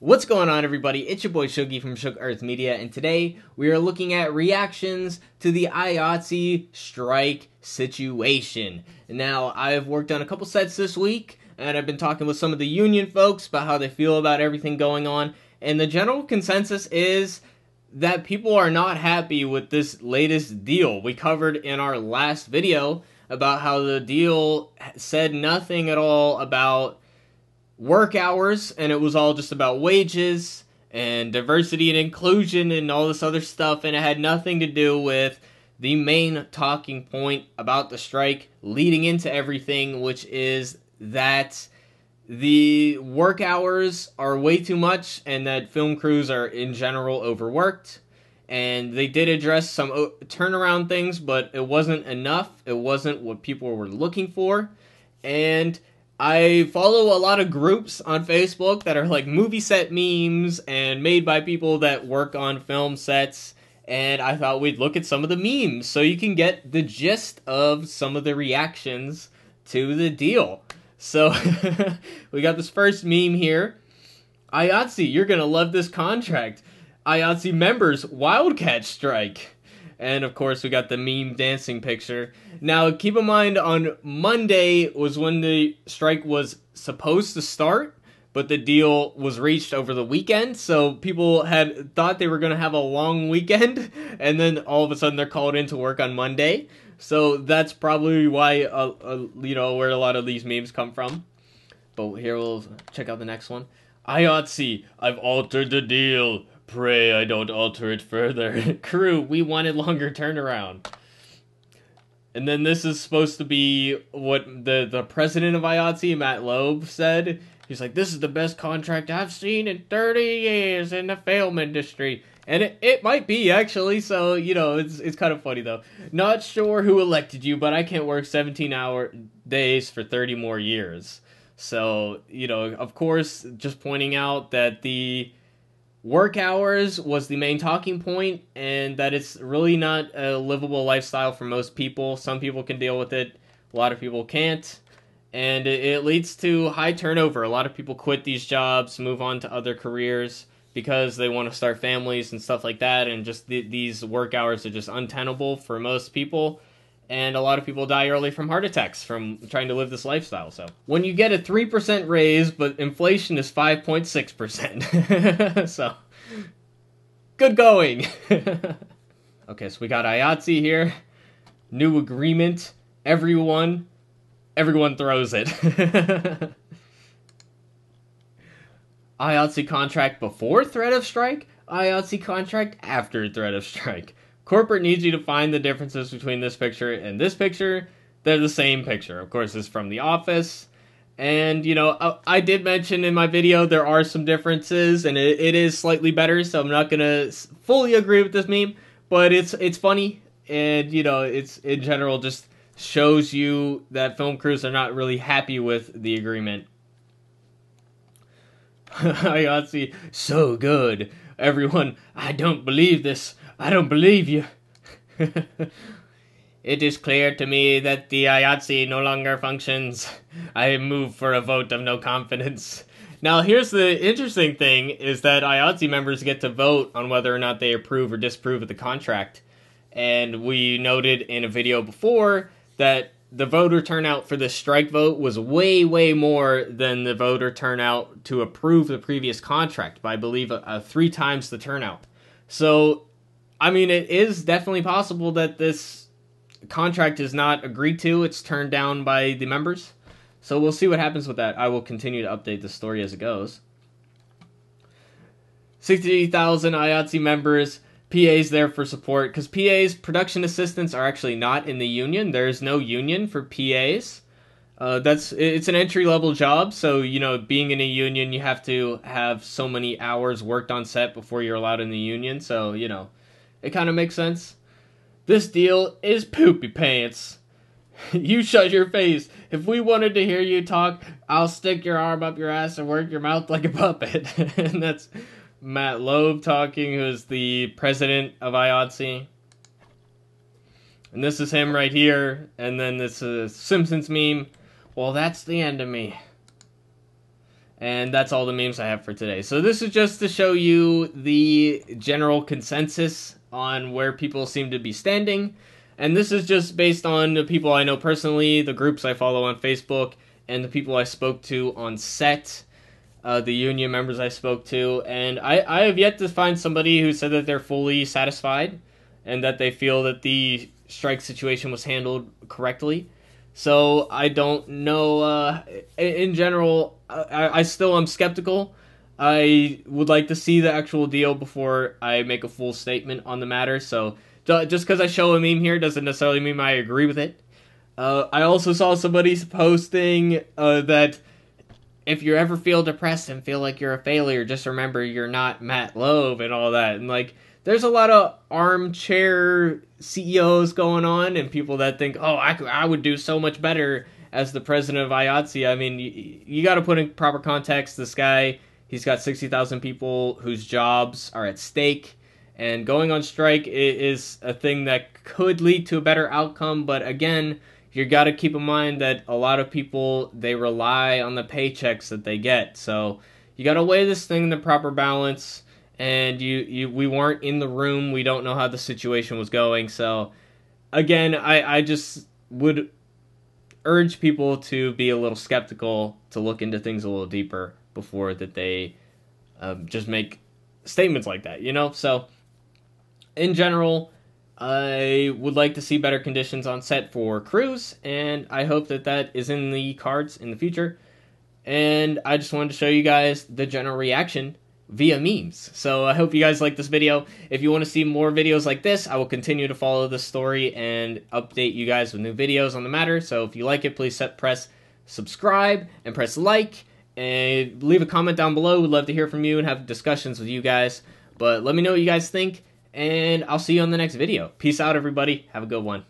What's going on, everybody? It's your boy Shuggy from Shook Earth Media, and today we are looking at reactions to the IATSE strike situation. Now, I've worked on a couple sets this week, and I've been talking with some of the union folks about how they feel about everything going on, and the general consensus is that people are not happy with this latest deal. We covered in our last video about how the deal said nothing at all about work hours, and it was all just about wages and diversity and inclusion and all this other stuff, and it had nothing to do with the main talking point about the strike leading into everything, which is that the work hours are way too much and that film crews are in general overworked. And they did address some turnaround things, but it wasn't enough. It wasn't what people were looking for. And I follow a lot of groups on Facebook that are like movie set memes and made by people that work on film sets, and I thought we'd look at some of the memes so you can get the gist of some of the reactions to the deal. So, we got this first meme here. IATSE, you're gonna love this contract. IATSE members, Wildcat strike. And of course, we got the meme dancing picture. Now, keep in mind, on Monday was when the strike was supposed to start, but the deal was reached over the weekend, so people had thought they were going to have a long weekend, and then all of a sudden they're called into work on Monday. So that's probably why, where a lot of these memes come from. But here, we'll check out the next one. IATSE, I've altered the deal. Pray I don't alter it further. Crew, we wanted longer turnaround. And then this is supposed to be what the president of IATSE, Matt Loeb, said. He's like, this is the best contract I've seen in 30 years in the film industry. And it might be, actually, so, it's kind of funny, though. Not sure who elected you, but I can't work 17-hour days for 30 more years. So, of course, just pointing out that the work hours was the main talking point, and that it's really not a livable lifestyle for most people. Some people can deal with it, a lot of people can't, and it leads to high turnover. A lot of people quit these jobs, move on to other careers because they want to start families and stuff like that, and just these work hours are just untenable for most people. And a lot of people die early from heart attacks from trying to live this lifestyle. So when you get a 3% raise, but inflation is 5.6%. So, good going. Okay, so we got IATSE here. New agreement. Everyone throws it. IATSE contract before threat of strike. IATSE contract after threat of strike. Corporate needs you to find the differences between this picture and this picture. They're the same picture. Of course, it's from The Office. And, I did mention in my video there are some differences, and it is slightly better, so I'm not going to fully agree with this meme. But it's funny, and, it's in general just shows you that film crews are not really happy with the agreement. IATSE, so good. Everyone, I don't believe this. I don't believe you. It is clear to me that the IATSE no longer functions. I move for a vote of no confidence. Now, here's the interesting thing, is that IATSE members get to vote on whether or not they approve or disapprove of the contract. And we noted in a video before that the voter turnout for the strike vote was way, way more than the voter turnout to approve the previous contract, by, I believe, 3 times the turnout. So, I mean, it is definitely possible that this contract is not agreed to. It's turned down by the members. So we'll see what happens with that. I will continue to update the story as it goes. 60,000 IATSE members. PAs there for support, because PAs, production assistants, are actually not in the union. There's no union for PAs. It's an entry-level job, so, being in a union, you have to have so many hours worked on set before you're allowed in the union, so, it kind of makes sense. This deal is poopy pants. You shut your face. If we wanted to hear you talk, I'll stick your arm up your ass and work your mouth like a puppet. And that's Matt Loeb talking, who's the president of IATSE. And this is him right here. And then this is a Simpsons meme. Well, that's the end of me. And that's all the memes I have for today. So this is just to show you the general consensus on where people seem to be standing. And this is just based on the people I know personally, the groups I follow on Facebook, and the people I spoke to on set, the union members I spoke to. And I have yet to find somebody who said that they're fully satisfied and that they feel that the strike situation was handled correctly. So I don't know. In general, I still am skeptical. I would like to see the actual deal before I make a full statement on the matter. So just because I show a meme here doesn't necessarily mean I agree with it. I also saw somebody posting that if you ever feel depressed and feel like you're a failure, just remember you're not Matt Loeb and all that. And like, there's a lot of armchair CEOs going on and people that think, oh, I would do so much better as the president of IATSE. I mean, you got to put in proper context. This guy, he's got 60,000 people whose jobs are at stake. And going on strike is a thing that could lead to a better outcome. But again, you got to keep in mind that a lot of people, they rely on the paychecks that they get. So you got to weigh this thing in the proper balance. And we weren't in the room. We don't know how the situation was going. So again, I just would urge people to be a little skeptical, to look into things a little deeper before that they just make statements like that, you know? So in general, I would like to see better conditions on set for crews, and I hope that that is in the cards in the future. And I just wanted to show you guys the general reaction via memes. So I hope you guys like this video. If you want to see more videos like this, I will continue to follow this story and update you guys with new videos on the matter. So if you like it, please press subscribe and press like, and leave a comment down below. We'd love to hear from you and have discussions with you guys. But let me know what you guys think, and I'll see you on the next video. Peace out, everybody. Have a good one.